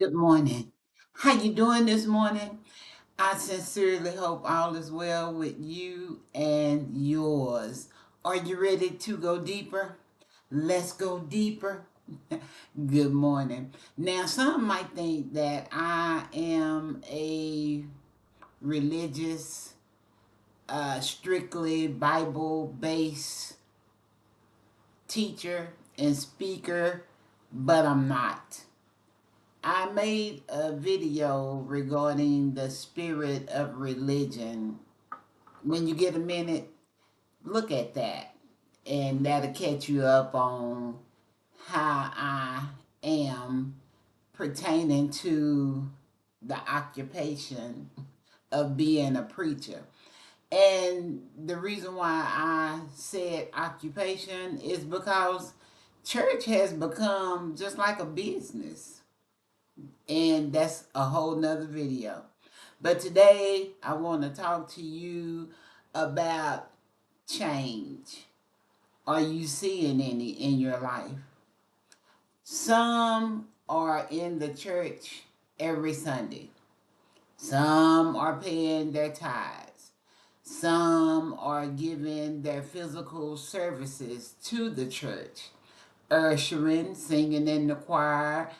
Good morning. How you doing this morning? I sincerely hope all is well with you and yours. Are you ready to go deeper? Let's go deeper. Good morning. Now, some might think that I am a religious, strictly Bible based teacher and speaker, but I'm not. I made a video regarding the spirit of religion. When you get a minute, look at that, and that'll catch you up on how I am pertaining to the occupation of being a preacher. And the reason why I said occupation is because church has become just like a business, and that's a whole nother video. But today I want to talk to you about change. Are you seeing any in your life? Some are in the church every Sunday. Some are paying their tithes. Some are giving their physical services to the church, ushering, singing in the choir,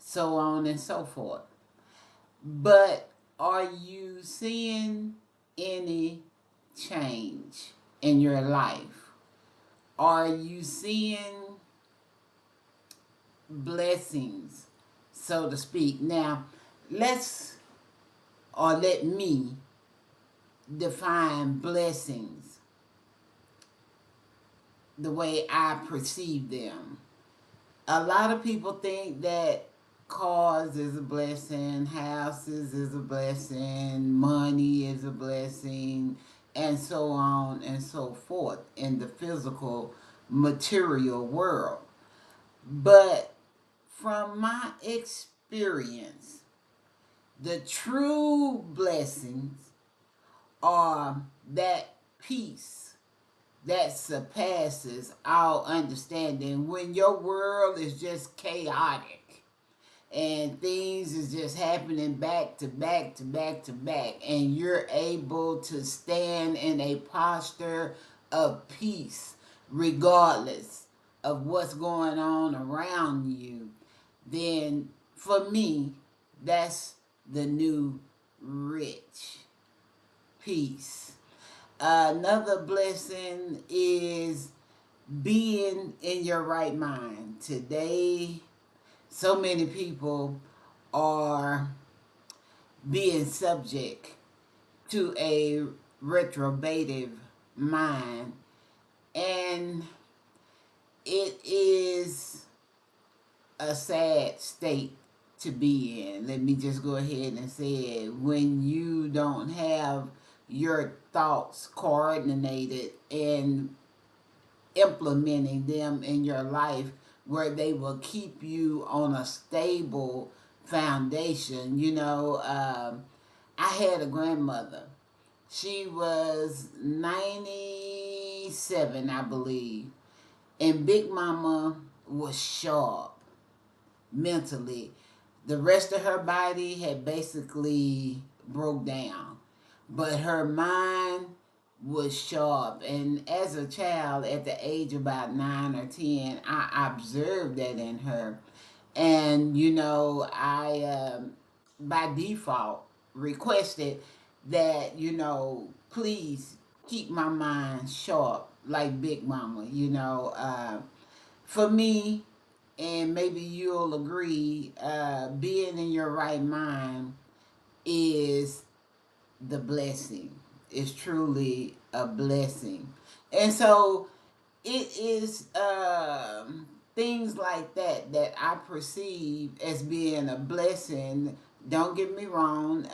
so on and so forth. But are you seeing any change in your life? Are you seeing blessings, so to speak? Now, let's or let me define blessings the way I perceive them. A lot of people think that cars is a blessing, houses is a blessing, money is a blessing, and so on and so forth in the physical material world. But from my experience, the true blessings are that peace that surpasses our understanding when your world is just chaotic and things is just happening back to back to back to back, and you're able to stand in a posture of peace regardless of what's going on around you. Then for me, that's the new rich peace. Another blessing is being in your right mind. Today, so many people are being subject to a retrobative mind, and it is a sad state to be in. Let me just go ahead and say it. When you don't have your thoughts coordinated and implementing them in your life where they will keep you on a stable foundation. I had a grandmother. She was 97, I believe. And Big Mama was sharp mentally. The rest of her body had basically broke down, but her mind was sharp. And as a child, at the age of about 9 or 10, I observed that in her. And I by default requested that please keep my mind sharp like Big Mama. For me, and maybe you'll agree, being in your right mind is the blessing. It's truly a blessing. And so it is things like that that I perceive as being a blessing. Don't get me wrong.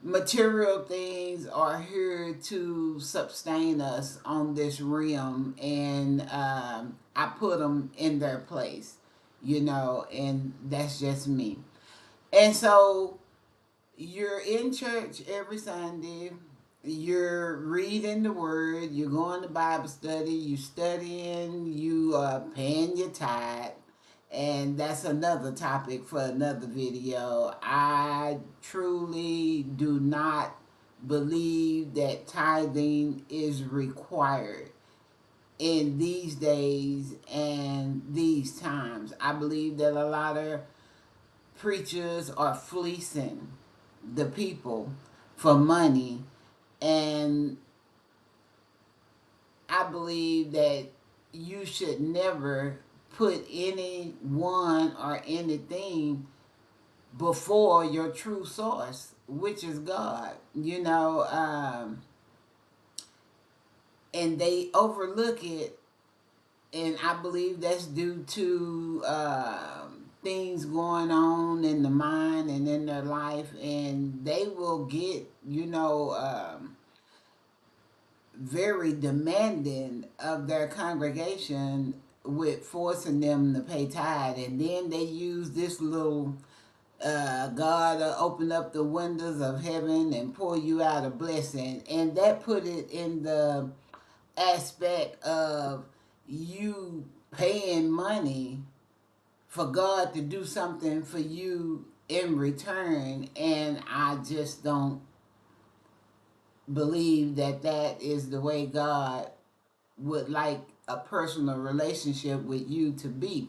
Material things are here to sustain us on this realm, and I put them in their place, and that's just me. And so you're in church every Sunday, you're reading the word, you're going to Bible study, you studying, you are paying your tithe, And that's another topic for another video. I truly do not believe that tithing is required in these days and these times. I believe that a lot of preachers are fleecing the people for money, and I believe that you should never put anyone or anything before your true source, which is God. And they overlook it, and I believe that's due to things going on in the mind and in their life, and they will get, very demanding of their congregation with forcing them to pay tithe, and then they use this little God open up the windows of heaven and pour you out a blessing, and that put it in the aspect of you paying money for God to do something for you in return, and I just don't believe that that is the way God would like a personal relationship with you to be.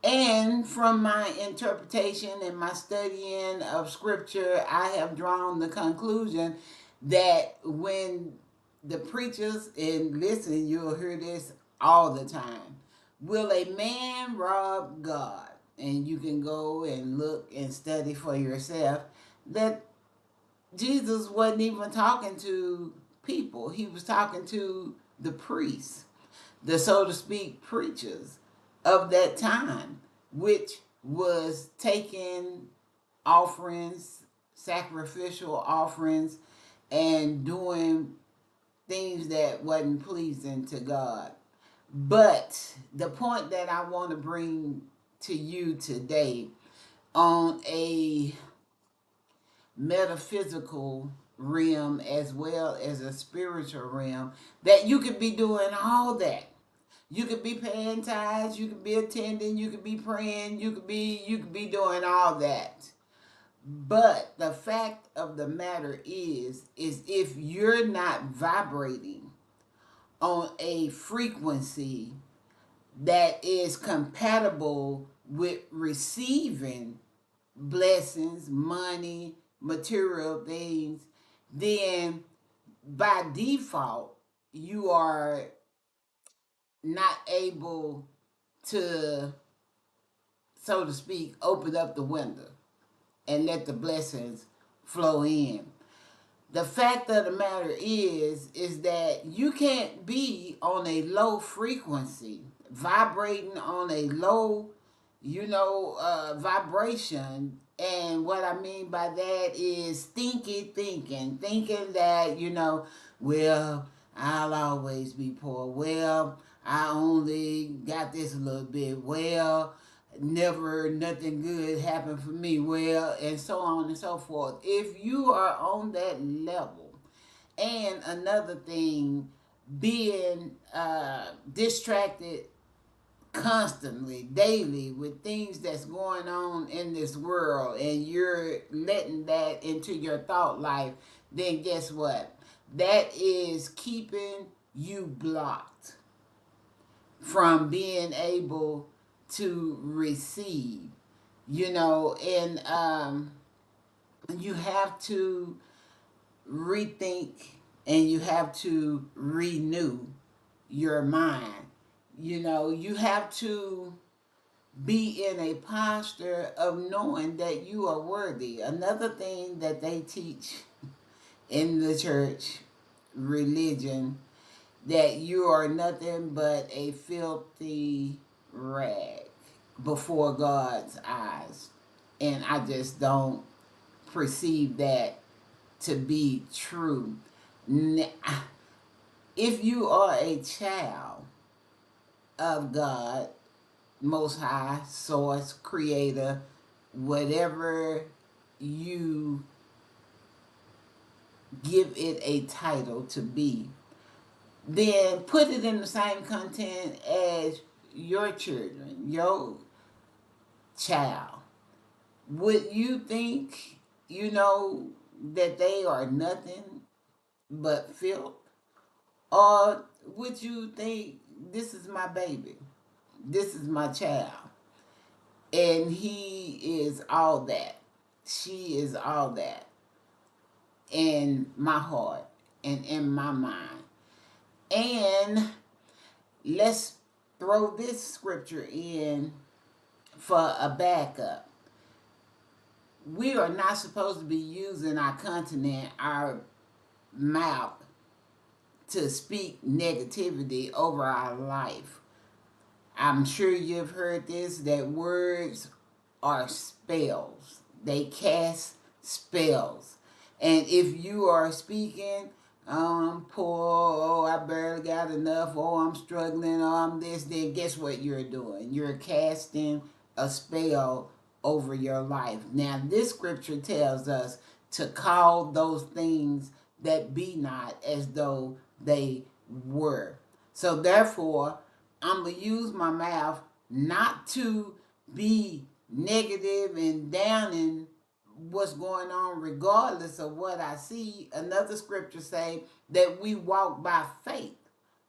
And from my interpretation and my studying of scripture, I have drawn the conclusion that when the preachers, and listen, you'll hear this all the time, will a man rob God? And you can go and look and study for yourself that Jesus wasn't even talking to people. He was talking to the priests, the so to speak preachers of that time, which was taking offerings, sacrificial offerings, and doing things that wasn't pleasing to God. But the point that I want to bring to you today on a metaphysical realm as well as a spiritual realm, that you could be doing all that. You could be paying tithes, you could be attending, you could be praying, you could be doing all that. But the fact of the matter is if you're not vibrating on a frequency that is compatible with receiving blessings, money, material things, then by default, you are not able to, so to speak, open up the window and let the blessings flow in. The fact of the matter is that you can't be on a low frequency, vibrating on a low, vibration. And what I mean by that is thinking that, well, I'll always be poor. Well, I only got this a little bit. Well, never nothing good happened for me. Well, and so on and so forth. If you are on that level, and another thing, being distracted constantly, daily, with things that's going on in this world, and you're letting that into your thought life, then guess what? That is keeping you blocked from being able to receive, and you have to rethink and you have to renew your mind. You have to be in a posture of knowing that you are worthy. Another thing that they teach in the church religion, that you are nothing but a filthy rag before God's eyes. And I just don't perceive that to be true. If you are a child of God, Most High, Source, Creator, whatever you give it a title to be, then put it in the same content as your children, child, would you think, that they are nothing but filth? Or would you think, this is my baby, this is my child, and he is all that, she is all that in my heart and in my mind? And let's throw this scripture in for a backup. We are not supposed to be using our continent, our mouth, to speak negativity over our life. I'm sure you've heard this, that words are spells. They cast spells. And if you are speaking, poor, oh, I barely got enough, oh, I'm struggling, oh, I'm this, then guess what you're doing? You're casting a spell over your life. Now, this scripture tells us to call those things that be not as though they were. So, therefore, I'm going to use my mouth not to be negative and downing what's going on regardless of what I see. Another scripture say that we walk by faith,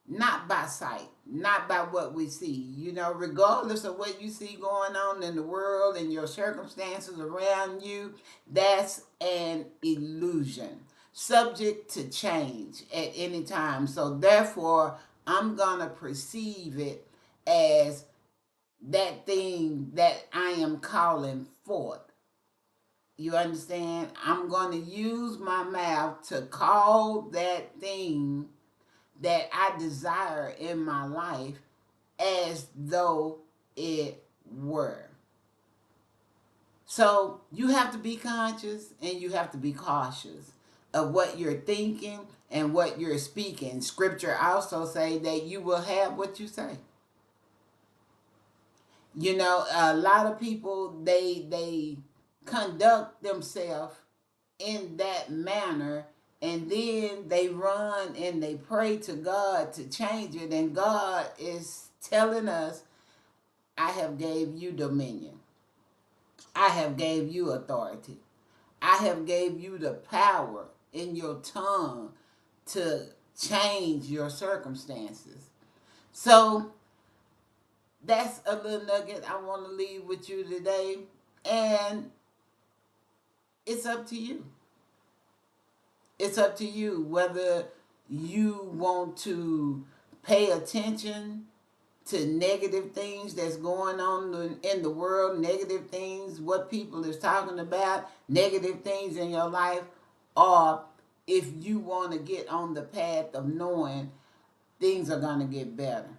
not by sight, not by what we see. Regardless of what you see going on in the world and your circumstances around you, that's an illusion, subject to change at any time. So therefore, I'm going to perceive it as that thing that I am calling forth. You understand? I'm going to use my mouth to call that thing that I desire in my life as though it were. So you have to be conscious and you have to be cautious of what you're thinking and what you're speaking. Scripture also say that you will have what you say. A lot of people, they conduct themselves in that manner, and then they run and they pray to God to change it, and God is telling us, I have gave you dominion, I have gave you authority, I have gave you the power in your tongue to change your circumstances. So that's a little nugget I want to leave with you today, and it's up to you. It's up to you whether you want to pay attention to negative things that's going on in the world, negative things, what people is talking about, negative things in your life, or if you want to get on the path of knowing things are going to get better.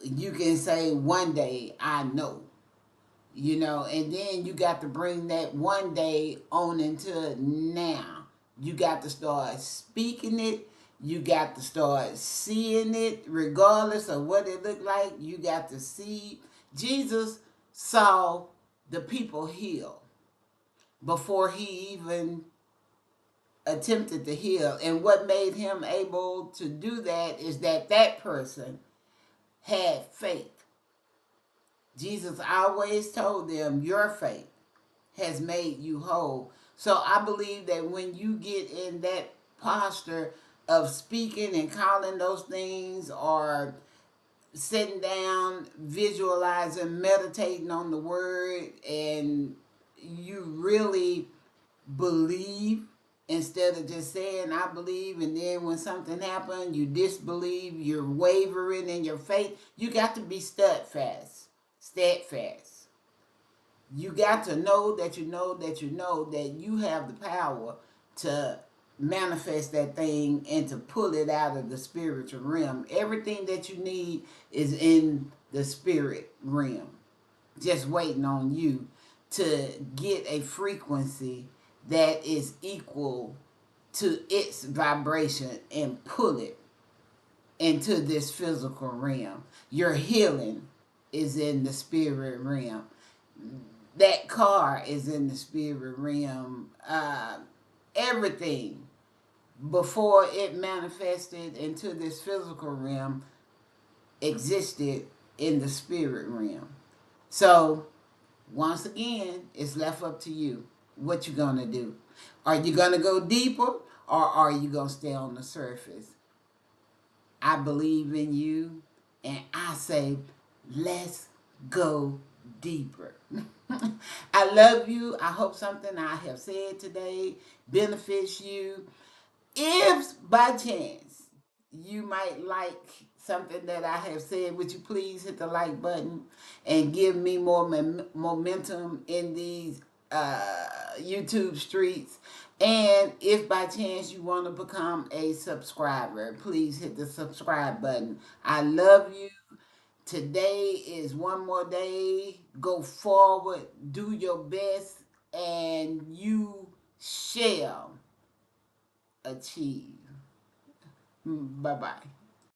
You can say, one day I know. And then you got to bring that one day on into now. You got to start speaking it. You got to start seeing it, regardless of what it looked like. You got to see. Jesus saw the people heal before he even attempted to heal. And what made him able to do that is that person had faith. Jesus always told them, your faith has made you whole. So I believe that when you get in that posture of speaking and calling those things, or sitting down, visualizing, meditating on the word, and you really believe instead of just saying I believe, and then when something happens you disbelieve, you're wavering in your faith. You got to be steadfast. You got to know that you know that you know that you have the power to manifest that thing and to pull it out of the spiritual realm. Everything that you need is in the spirit realm, just waiting on you to get a frequency that is equal to its vibration and pull it into this physical realm. Your healing is in the spirit realm. That car is in the spirit realm. Everything before it manifested into this physical realm existed in the spirit realm. So once again, it's left up to you. What you gonna do? Are you gonna go deeper, or are you gonna stay on the surface? I believe in you, and I say, let's go deeper. I love you. I hope something I have said today benefits you. If by chance you might like something that I have said, would you please hit the like button and give me more momentum in these YouTube streets? And if by chance you want to become a subscriber, please hit the subscribe button. I love you. Today is one more day. Go forward, do your best, and you shall achieve. Bye bye.